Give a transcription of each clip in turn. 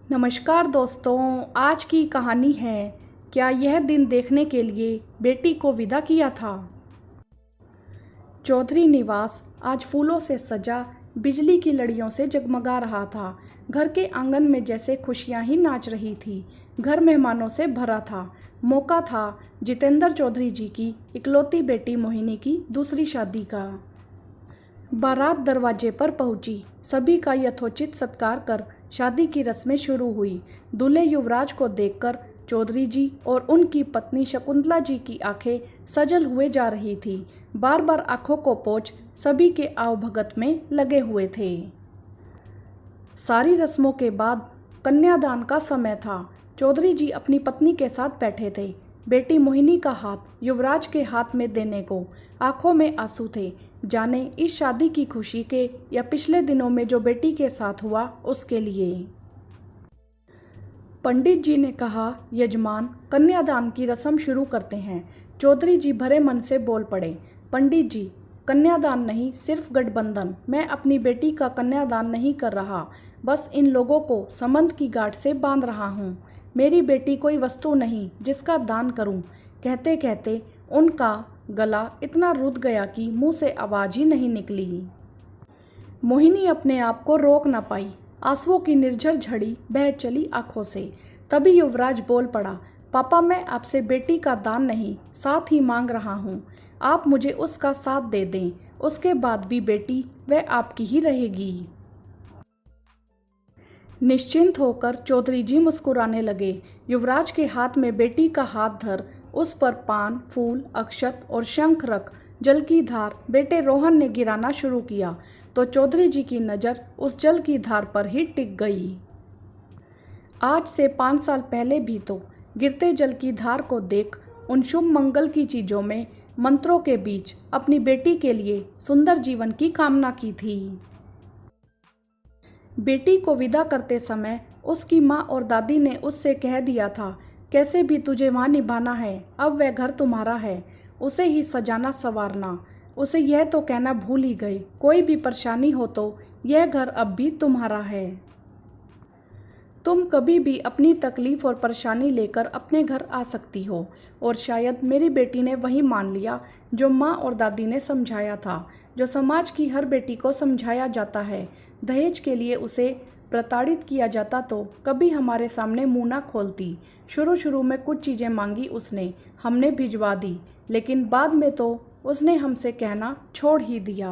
नमस्कार दोस्तों, आज की कहानी है क्या यह दिन देखने के लिए बेटी को विदा किया था। चौधरी निवास आज फूलों से सजा, बिजली की लड़ियों से जगमगा रहा था। घर के आंगन में जैसे खुशियां ही नाच रही थी। घर मेहमानों से भरा था। मौका था जितेंद्र चौधरी जी की इकलौती बेटी मोहिनी की दूसरी शादी का। बारात दरवाजे पर पहुंची। सभी का यथोचित सत्कार कर शादी की रस्में शुरू हुई। दूल्हे युवराज को देखकर चौधरी जी और उनकी पत्नी शकुंतला जी की आंखें सजल हुए जा रही थी। बार बार आंखों को पोंछ सभी के आवभगत में लगे हुए थे। सारी रस्मों के बाद कन्यादान का समय था। चौधरी जी अपनी पत्नी के साथ बैठे थे। बेटी मोहिनी का हाथ युवराज के हाथ में देने को आंखों में आंसू थे। जाने इस शादी की खुशी के या पिछले दिनों में जो बेटी के साथ हुआ उसके लिए। पंडित जी ने कहा, यजमान, कन्यादान की रस्म शुरू करते हैं। चौधरी जी भरे मन से बोल पड़े, पंडित जी, कन्यादान नहीं, सिर्फ गठबंधन। मैं अपनी बेटी का कन्यादान नहीं कर रहा, बस इन लोगों को संबंध की गांठ से बांध रहा हूँ। मेरी बेटी कोई वस्तु नहीं जिसका दान करूँ। कहते कहते उनका गला इतना रुध गया कि मुंह से आवाज ही नहीं निकली। मोहिनी अपने आप को रोक न पाई। आंसुओं की निर्झर झड़ी बह चली आंखों से। तभी युवराज बोल पड़ा, पापा, मैं आपसे बेटी का दान नहीं, साथ ही मांग रहा हूँ। आप मुझे उसका साथ दे दें। उसके बाद भी बेटी वह आपकी ही रहेगी। निश्चिंत होकर चौधरी जी मुस्कुराने लगे। युवराज के हाथ में बेटी का हाथ धर उस पर पान, फूल, अक्षत और शंख रख जल की धार बेटे रोहन ने गिराना शुरू किया तो चौधरी जी की नज़र उस जल की धार पर ही टिक गई। आज से 5 साल पहले भी तो गिरते जल की धार को देख उन शुभ मंगल की चीज़ों में मंत्रों के बीच अपनी बेटी के लिए सुंदर जीवन की कामना की थी। बेटी को विदा करते समय उसकी माँ और दादी ने उससे कह दिया था, कैसे भी तुझे वहाँ निभाना है, अब वह घर तुम्हारा है, उसे ही सजाना संवारना। उसे यह तो कहना भूल ही गए, कोई भी परेशानी हो तो यह घर अब भी तुम्हारा है। तुम कभी भी अपनी तकलीफ और परेशानी लेकर अपने घर आ सकती हो। और शायद मेरी बेटी ने वही मान लिया जो माँ और दादी ने समझाया था, जो समाज की हर बेटी को समझाया जाता है। दहेज के लिए उसे प्रताड़ित किया जाता तो कभी हमारे सामने मुंह ना खोलती। शुरू में कुछ चीज़ें मांगी उसने, हमने भिजवा दी, लेकिन बाद में तो उसने हमसे कहना छोड़ ही दिया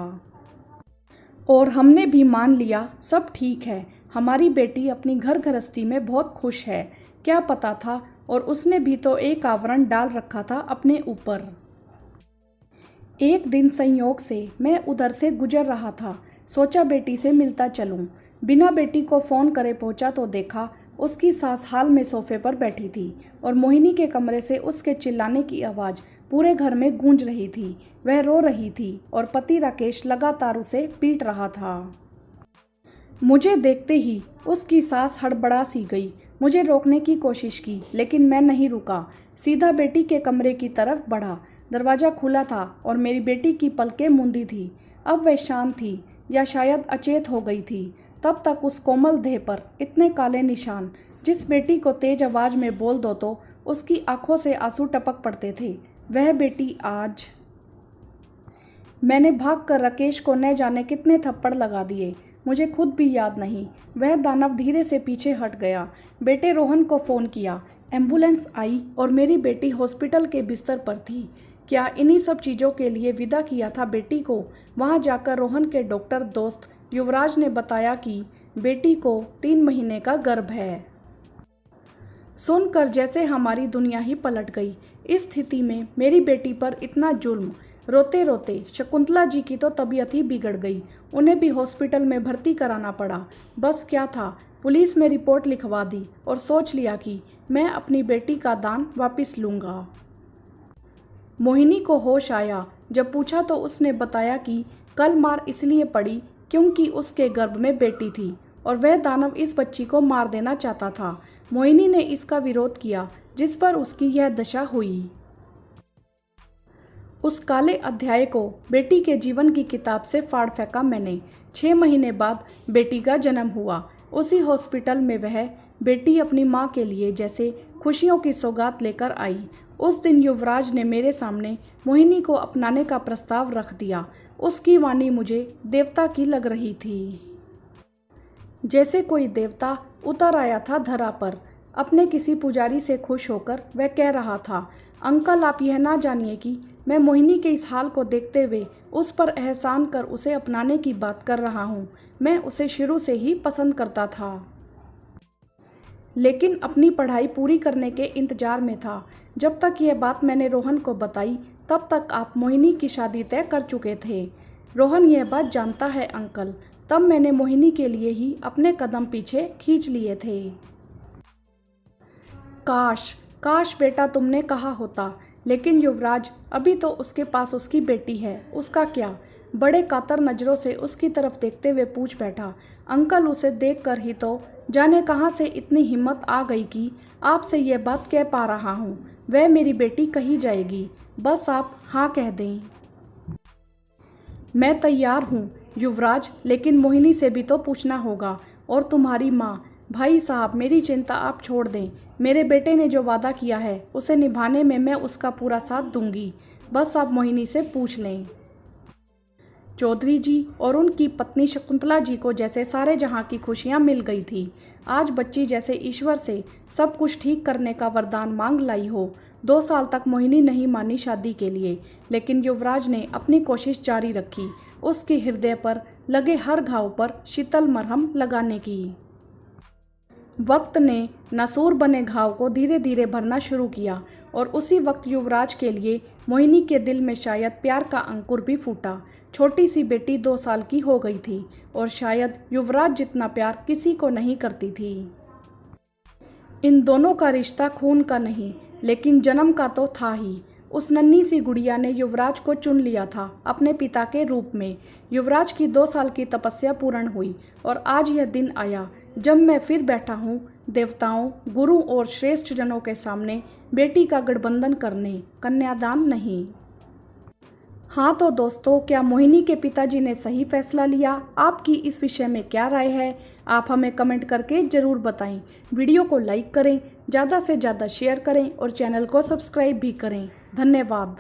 और हमने भी मान लिया सब ठीक है, हमारी बेटी अपनी घर गृहस्थी में बहुत खुश है। क्या पता था, और उसने भी तो एक आवरण डाल रखा था अपने ऊपर। एक दिन संयोग से मैं उधर से गुजर रहा था, सोचा बेटी से मिलता चलूं। बिना बेटी को फ़ोन करे पहुंचा तो देखा उसकी सास हाल में सोफे पर बैठी थी और मोहिनी के कमरे से उसके चिल्लाने की आवाज़ पूरे घर में गूंज रही थी। वह रो रही थी और पति राकेश लगातार उसे पीट रहा था। मुझे देखते ही उसकी सास हड़बड़ा सी गई। मुझे रोकने की कोशिश की, लेकिन मैं नहीं रुका। सीधा बेटी के कमरे की तरफ बढ़ा। दरवाज़ा खुला था और मेरी बेटी की पलकें मूंदी थी। अब वह शांत थी या शायद अचेत हो गई थी। तब तक उस कोमल देह पर इतने काले निशान, जिस बेटी को तेज आवाज़ में बोल दो तो उसकी आंखों से आंसू टपक पड़ते थे, वह बेटी आज। मैंने भागकर राकेश को न जाने कितने थप्पड़ लगा दिए, मुझे खुद भी याद नहीं। वह दानव धीरे से पीछे हट गया। बेटे रोहन को फ़ोन किया, एम्बुलेंस आई और मेरी बेटी हॉस्पिटल के बिस्तर पर थी। क्या इन्हीं सब चीज़ों के लिए विदा किया था बेटी को? वहाँ जाकर रोहन के डॉक्टर दोस्त युवराज ने बताया कि बेटी को 3 महीने का गर्भ है। सुनकर जैसे हमारी दुनिया ही पलट गई। इस स्थिति में मेरी बेटी पर इतना जुल्म। रोते रोते शकुंतला जी की तो तबीयत ही बिगड़ गई, उन्हें भी हॉस्पिटल में भर्ती कराना पड़ा। बस क्या था, पुलिस में रिपोर्ट लिखवा दी और सोच लिया कि मैं अपनी बेटी का दान वापस लूँगा। मोहिनी को होश आया। जब पूछा तो उसने बताया कि कल मार इसलिए पड़ी क्योंकि उसके गर्भ में बेटी थी और वह दानव इस बच्ची को मार देना चाहता था। मोहिनी ने इसका विरोध किया, जिस पर उसकी यह दशा हुई। उस काले अध्याय को बेटी के जीवन की किताब से फाड़ फेंका मैंने। 6 महीने बाद बेटी का जन्म हुआ। उसी हॉस्पिटल में वह बेटी अपनी माँ के लिए जैसे खुशियों की सौगात लेकर आई। उस दिन युवराज ने मेरे सामने मोहिनी को अपनाने का प्रस्ताव रख दिया। उसकी वाणी मुझे देवता की लग रही थी, जैसे कोई देवता उतर आया था धरा पर। अपने किसी पुजारी से खुश होकर वह कह रहा था, अंकल आप यह ना जानिए कि मैं मोहिनी के इस हाल को देखते हुए उस पर एहसान कर उसे अपनाने की बात कर रहा हूँ। मैं उसे शुरू से ही पसंद करता था, लेकिन अपनी पढ़ाई पूरी करने के इंतजार में था। जब तक यह बात मैंने रोहन को बताई तब तक आप मोहिनी की शादी तय कर चुके थे। रोहन यह बात जानता है अंकल। तब मैंने मोहिनी के लिए ही अपने कदम पीछे खींच लिए थे। काश काश बेटा तुमने कहा होता। लेकिन युवराज अभी तो उसके पास उसकी बेटी है, उसका क्या? बड़े कातर नज़रों से उसकी तरफ देखते हुए पूछ बैठा। अंकल उसे देखकर ही तो जाने कहाँ से इतनी हिम्मत आ गई कि आपसे यह बात कह पा रहा हूँ। वह मेरी बेटी कही जाएगी, बस आप हाँ कह दें। मैं तैयार हूँ युवराज, लेकिन मोहिनी से भी तो पूछना होगा। और तुम्हारी माँ। भाई साहब मेरी चिंता आप छोड़ दें। मेरे बेटे ने जो वादा किया है उसे निभाने में मैं उसका पूरा साथ दूंगी। बस आप मोहिनी से पूछ लें। चौधरी जी और उनकी पत्नी शकुंतला जी को जैसे सारे जहां की खुशियां मिल गई थी। आज बच्ची जैसे ईश्वर से सब कुछ ठीक करने का वरदान मांग लाई हो। 2 साल तक मोहिनी नहीं मानी शादी के लिए, लेकिन युवराज ने अपनी कोशिश जारी रखी, उसके हृदय पर लगे हर घाव पर शीतल मरहम लगाने की। वक्त ने नसूर बने घाव को धीरे धीरे भरना शुरू किया और उसी वक्त युवराज के लिए मोहिनी के दिल में शायद प्यार का अंकुर भी फूटा। छोटी सी बेटी 2 साल की हो गई थी और शायद युवराज जितना प्यार किसी को नहीं करती थी। इन दोनों का रिश्ता खून का नहीं, लेकिन जन्म का तो था ही। उस नन्ही सी गुड़िया ने युवराज को चुन लिया था अपने पिता के रूप में। युवराज की 2 साल की तपस्या पूर्ण हुई और आज यह दिन आया जब मैं फिर बैठा हूँ देवताओं, गुरु और श्रेष्ठ जनों के सामने बेटी का गठबंधन करने, कन्यादान नहीं। हाँ तो दोस्तों, क्या मोहिनी के पिताजी ने सही फैसला लिया? आपकी इस विषय में क्या राय है? आप हमें कमेंट करके ज़रूर बताएं। वीडियो को लाइक करें, ज़्यादा से ज़्यादा शेयर करें और चैनल को सब्सक्राइब भी करें। धन्यवाद।